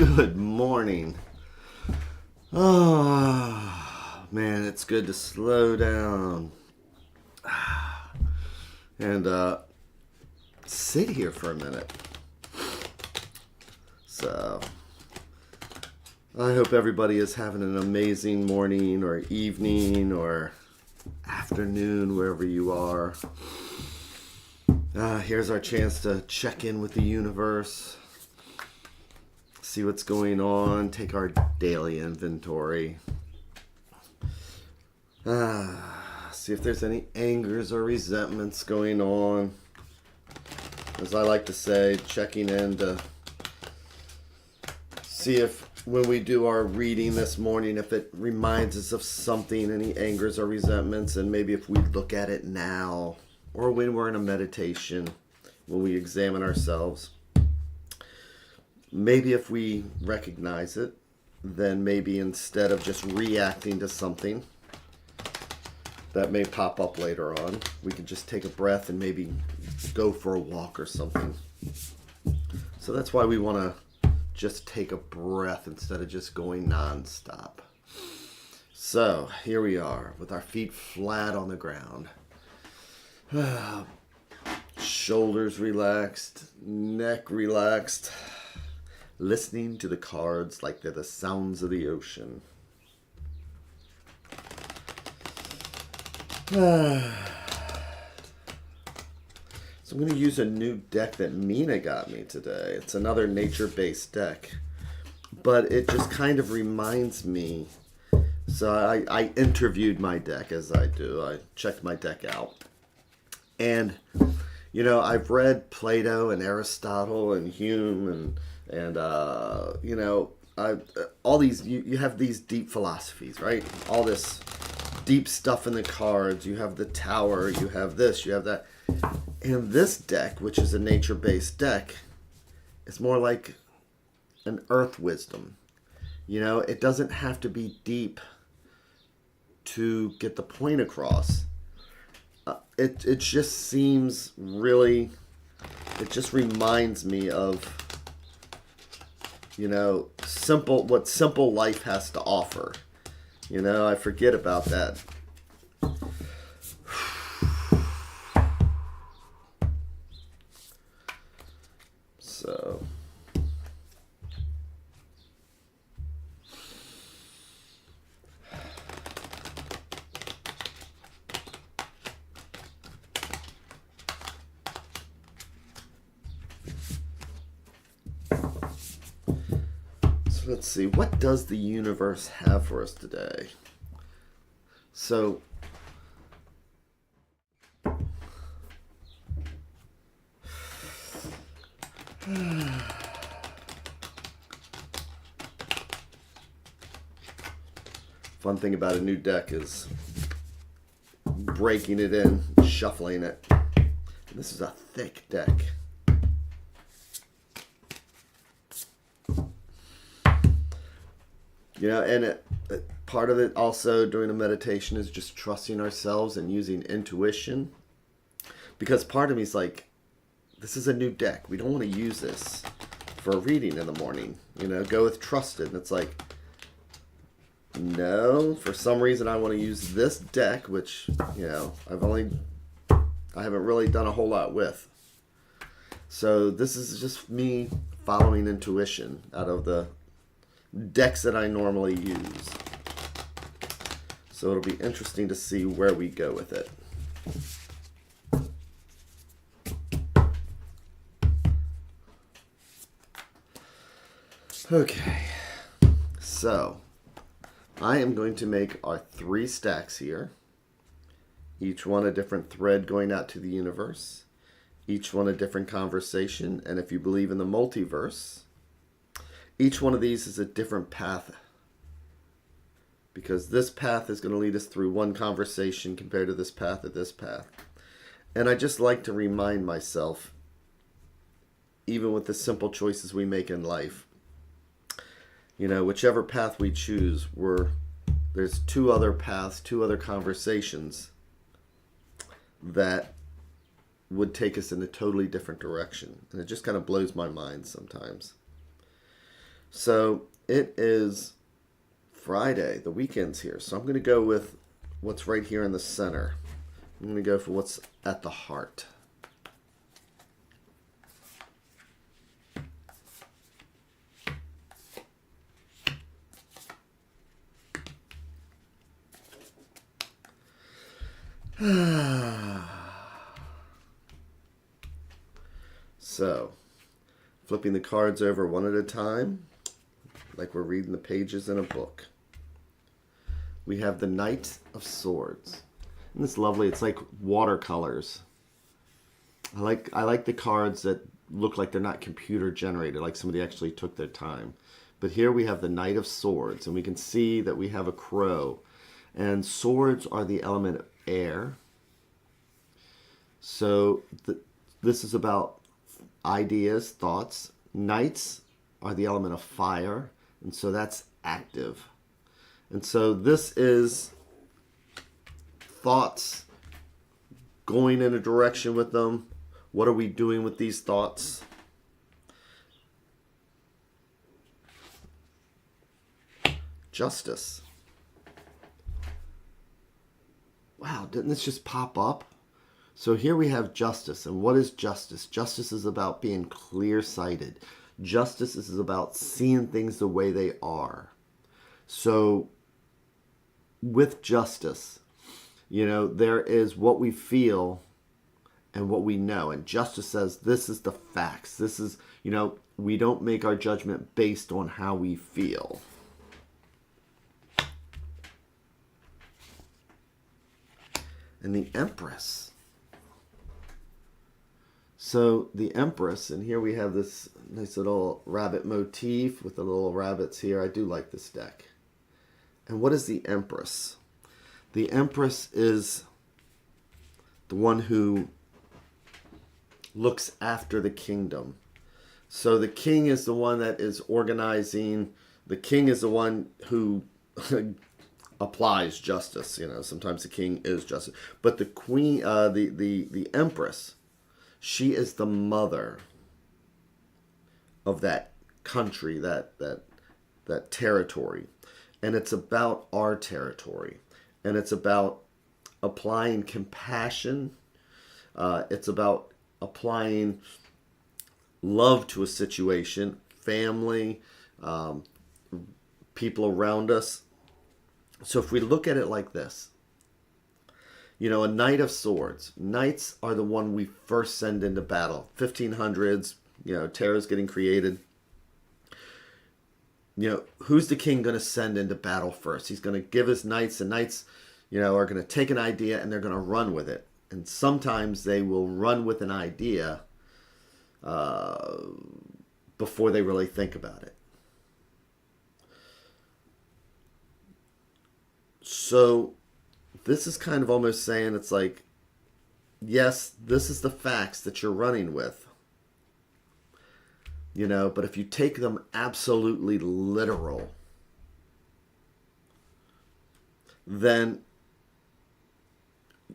Good morning. Oh, man, it's good to slow down and sit here for a minute. So, I hope everybody is having an amazing morning or evening or afternoon, wherever you are. Here's our chance to check in with the universe, see what's going on, take our daily inventory. See if there's any angers or resentments going on. As I like to say, checking in to see if when we do our reading this morning, if it reminds us of something, any angers or resentments, and maybe if we look at it now or when we're in a meditation, when we examine ourselves. Maybe if we recognize it, then maybe instead of just reacting to something that may pop up later on, we can just take a breath and maybe go for a walk or something. So that's why we want to just take a breath instead of just going nonstop. So here we are with our feet flat on the ground. Shoulders relaxed, neck relaxed. Listening to the cards like they're the sounds of the ocean. So I'm going to use a new deck that Mina got me today. It's another nature-based deck. But it just kind of reminds me. So I interviewed my deck, as I do. I checked my deck out. And, you know, I've read Plato and Aristotle and Hume and you know, all these, you have these deep philosophies, right? All this deep stuff in the cards. You have the tower, you have this, you have that. And this deck, which is a nature-based deck, is more like an earth wisdom. You know, it doesn't have to be deep to get the point across. It just seems really, it just reminds me of, you know, what simple life has to offer. You know, I forget about that. So let's see, what does the universe have for us today? So, fun thing about a new deck is breaking it in, shuffling it. This is a thick deck. You know, and part of it also during a meditation is just trusting ourselves and using intuition. Because part of me is like, this is a new deck. We don't want to use this for a reading in the morning. You know, go with trusted. And it's like, no, for some reason I want to use this deck, which, you know, I haven't really done a whole lot with. So this is just me following intuition out of the decks that I normally use. So it'll be interesting to see where we go with it. Okay, so I am going to make our 3 stacks here. Each one a different thread going out to the universe. Each one a different conversation. And if you believe in the multiverse, each one of these is a different path, because this path is going to lead us through one conversation compared to this path or this path. And I just like to remind myself, even with the simple choices we make in life, you know, whichever path we choose, there's 2 other paths, 2 other conversations that would take us in a totally different direction. And it just kind of blows my mind sometimes. So it is Friday. The weekend's here. So I'm going to go with what's right here in the center. I'm going to go for what's at the heart. So, flipping the cards over one at a time, like we're reading the pages in a book. We have the Knight of Swords. And it's lovely. It's like watercolors. I like the cards that look like they're not computer generated, like somebody actually took their time. But here we have the Knight of Swords, and we can see that we have a crow. And swords are the element of air. So this is about ideas, thoughts. Knights are the element of fire, and so that's active. And so this is thoughts going in a direction with them. What are we doing with these thoughts? Justice. Wow, didn't this just pop up? So here we have justice. And what is justice? Justice is about being clear-sighted. Justice is about seeing things the way they are. So with justice, there is what we feel and what we know. And justice says this is the facts. This is, we don't make our judgment based on how we feel. And the Empress. So the Empress, and here we have this nice little rabbit motif with the little rabbits here. I do like this deck. And what is the Empress? The Empress is the one who looks after the kingdom. So the king is the one that is organizing. The king is the one who applies justice. Sometimes the king is justice. But the queen, the Empress, she is the mother of that country, that territory. And it's about our territory. And it's about applying compassion. It's about applying love to a situation, family, people around us. So if we look at it like this, a Knight of Swords. Knights are the one we first send into battle. 1500s, Tarot's getting created. Who's the king going to send into battle first? He's going to give his knights, and knights, are going to take an idea and they're going to run with it. And sometimes they will run with an idea before they really think about it. So this is kind of almost saying it's like, yes, this is the facts that you're running with. But if you take them absolutely literal, then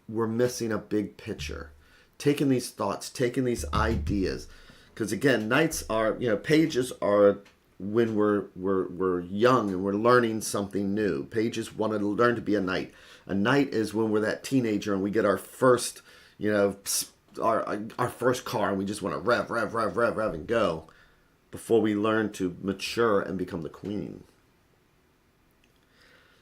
we're missing a big picture. Taking these thoughts, taking these ideas, because again, knights are, pages are when we're young and we're learning something new. Pages want to learn to be a knight. A knight is when we're that teenager and we get our first, our first car, and we just want to rev and go before we learn to mature and become the queen.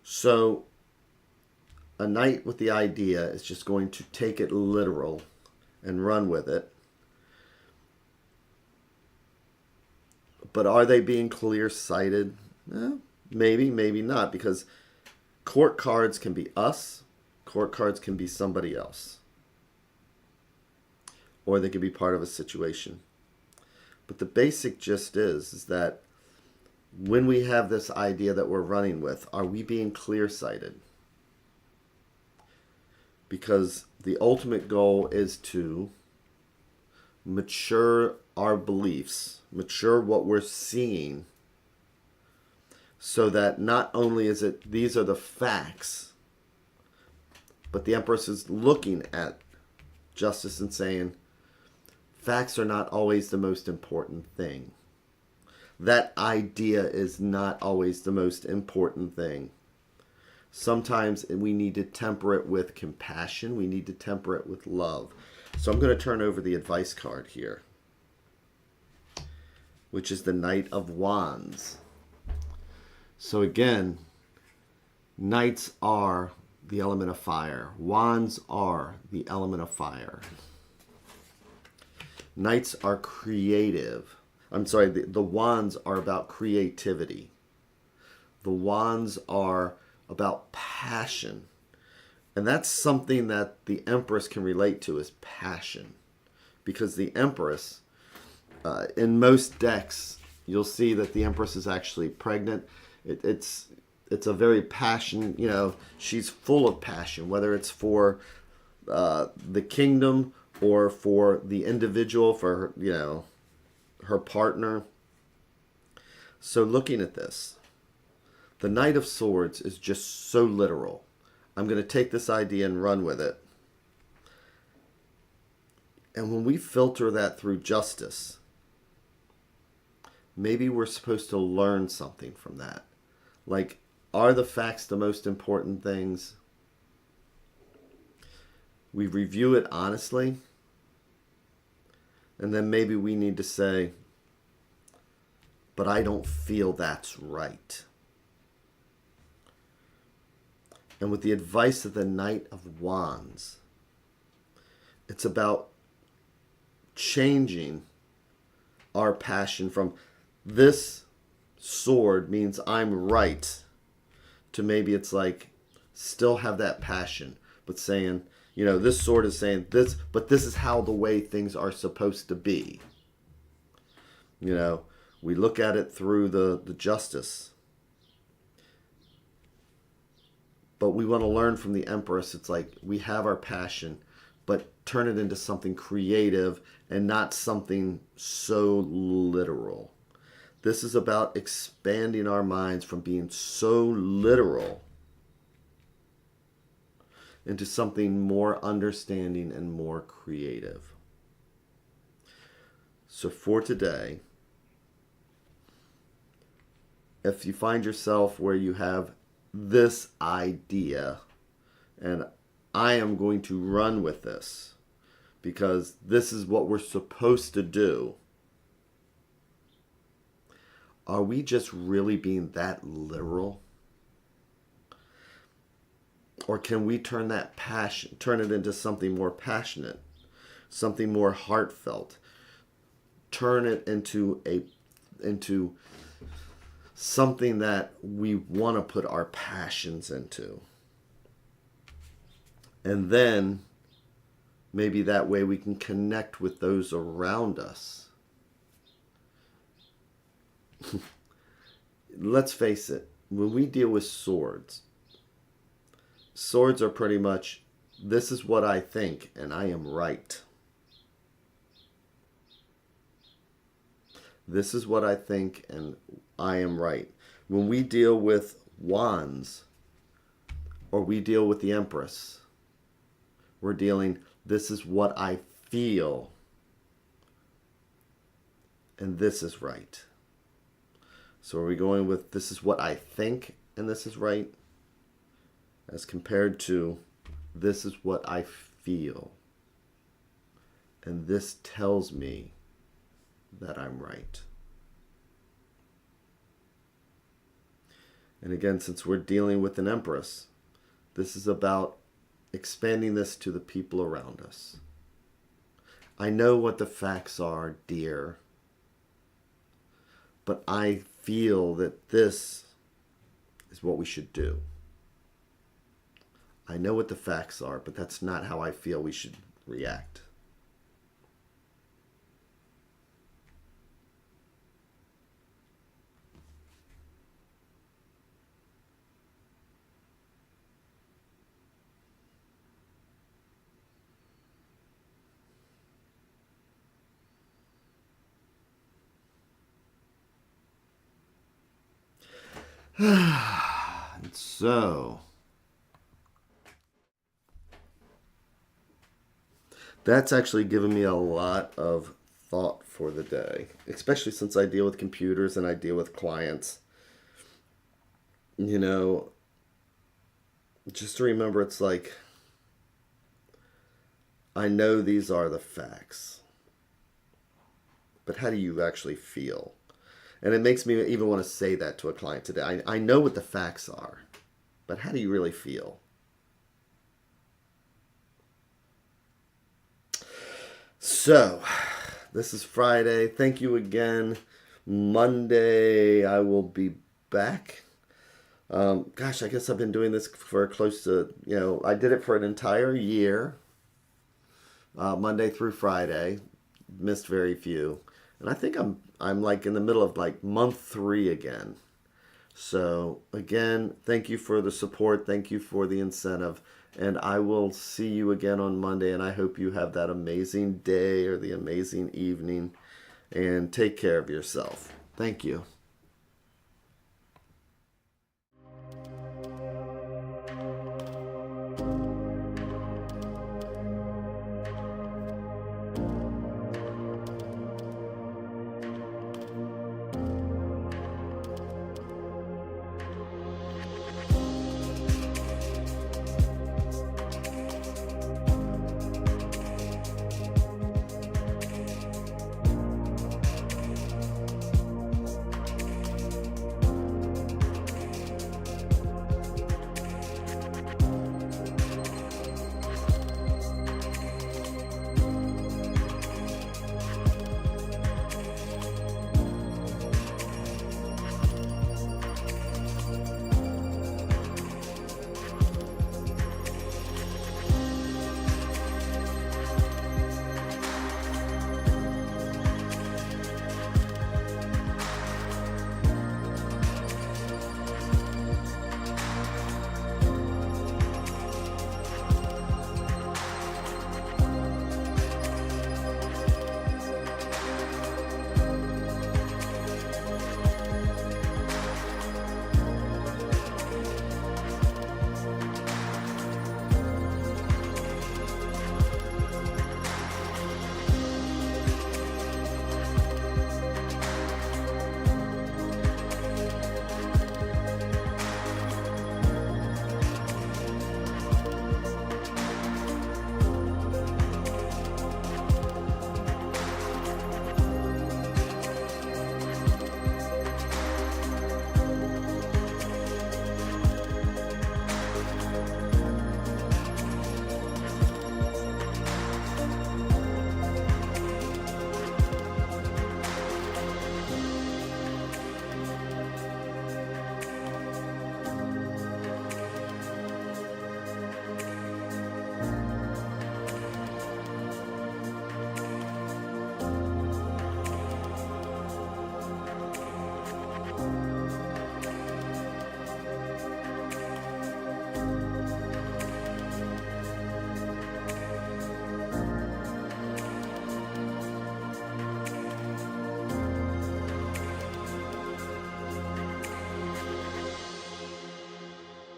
So a knight with the idea is just going to take it literal and run with it. But are they being clear-sighted? Maybe, maybe not, because court cards can be us, court cards can be somebody else. Or they could be part of a situation. But the basic gist is that when we have this idea that we're running with, are we being clear-sighted? Because the ultimate goal is to mature our beliefs, mature what we're seeing, so that not only is it these are the facts, but the Empress is looking at justice and saying, facts are not always the most important thing. that idea is not always the most important thing. Sometimes we need to temper it with compassion. We need to temper it with love. So I'm going to turn over the advice card here, which is the Knight of Wands. So again, knights are the element of fire. Wands are the element of fire. Knights are creative. I'm sorry, the wands are about creativity. The wands are about passion. And that's something that the Empress can relate to, is passion. Because the Empress, in most decks, you'll see that the Empress is actually pregnant. It's a very passion, she's full of passion, whether it's for the kingdom or for the individual, for her partner. So looking at this, the Knight of Swords is just so literal. I'm going to take this idea and run with it. And when we filter that through justice, maybe we're supposed to learn something from that. Like, are the facts the most important things? We review it honestly. And then maybe we need to say, but I don't feel that's right. And with the advice of the Knight of Wands, it's about changing our passion from this sword means I'm right to maybe it's like still have that passion, but saying, this sword is saying this, but this is how the way things are supposed to be. We look at it through the justice. But we want to learn from the Empress. It's like we have our passion, but turn it into something creative and not something so literal. This is about expanding our minds from being so literal into something more understanding and more creative. So for today, if you find yourself where you have this idea, and I am going to run with this because this is what we're supposed to do, are we just really being that literal? Or can we turn that passion, turn it into something more passionate, something more heartfelt, turn it into something that we want to put our passions into? And then maybe that way we can connect with those around us. Let's face it, when we deal with swords are pretty much, this is what I think and I am right. This is what I think and I am right. When we deal with wands or we deal with the Empress, we're dealing, this is what I feel and this is right. So are we going with this is what I think and this is right, as compared to this is what I feel and this tells me that I'm right? And again, since we're dealing with an Empress, this is about expanding this to the people around us. I know what the facts are, dear, but I feel that this is what we should do. I know what the facts are, but that's not how I feel we should react. And so that's actually given me a lot of thought for the day, especially since I deal with computers and I deal with clients. You know, just to remember, it's like, I know these are the facts, but how do you actually feel? And it makes me even want to say that to a client today. I know what the facts are, but how do you really feel? So, this is Friday. Thank you again. Monday, I will be back. Gosh, I guess I've been doing this for close to, I did it for an entire year, Monday through Friday. Missed very few. And I think I'm like in the middle of like month 3 again. So again, thank you for the support. Thank you for the incentive. And I will see you again on Monday. And I hope you have that amazing day or the amazing evening. And take care of yourself. Thank you.